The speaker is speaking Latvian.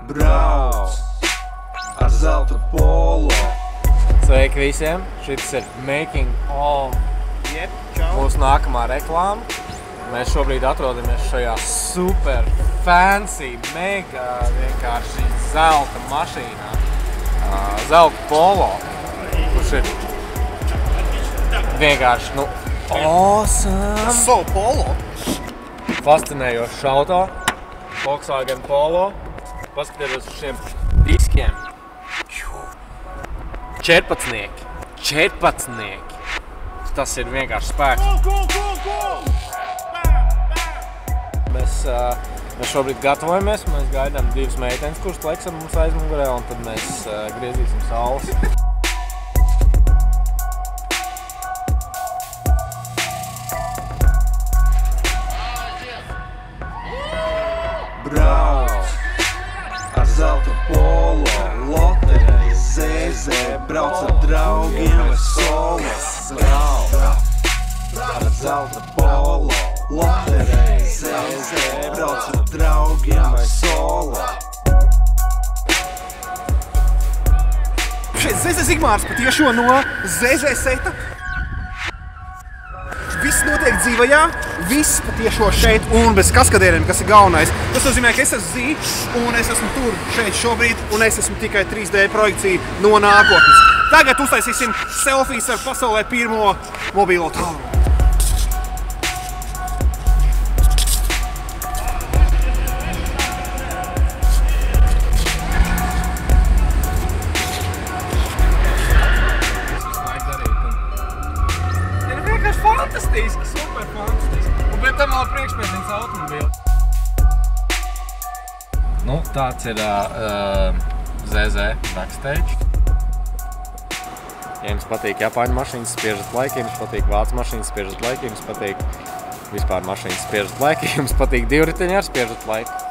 brauc ar zelta polo. Sveiki visiem! Šis ir Making All mūsu nākamā reklāma. Mēs šobrīd atrodamies šajā super fancy, mega vienkārši zelta mašīnā. Zelta polo, kurš ir vienkārši, awesome! So polo! Fascinējošs auto, Volkswagen Polo. Paskatieties uz šiem diskiem. 14. Tas ir vienkārši spēks. Mēs šobrīd gatavojamies, mēs gaidām divas meitenes, kuras laiks ar mums aizmugurē, un tad mēs griezīsim saules. Brauc ar zelta polo, lotereja, zēzē, brauc ar draugiem vai solo. Brauc ar zelta polo, lotereja, zēzē, brauc ar draugiem vai solo. Šeit ZZ Zigmārs patiešo no ZZ seta. Viss notiek dzīvajā, viss patiešo šeit un bez kaskadieriem, kas ir galvenais. Tas nozīmē, ka es esmu Zīks un es esmu tur šeit šobrīd un es esmu tikai 3D projekcija no nākotnes. Tagad uztaisīsim selfijas ar pasaulē pirmo mobilo tālruņu. Fantastiski, super fantastiski. Un pēc tam vēl priekšpēdienas automobili. Tāds ir ZZ backstage. Ja jums patīk Japāņu mašīnas, spiežat laiku, ja jums patīk Vācu mašīnas, spiežat laiku, ja jums patīk vispār mašīnas, spiežat laiku, ja jums patīk divriteņi, spiežat laiku.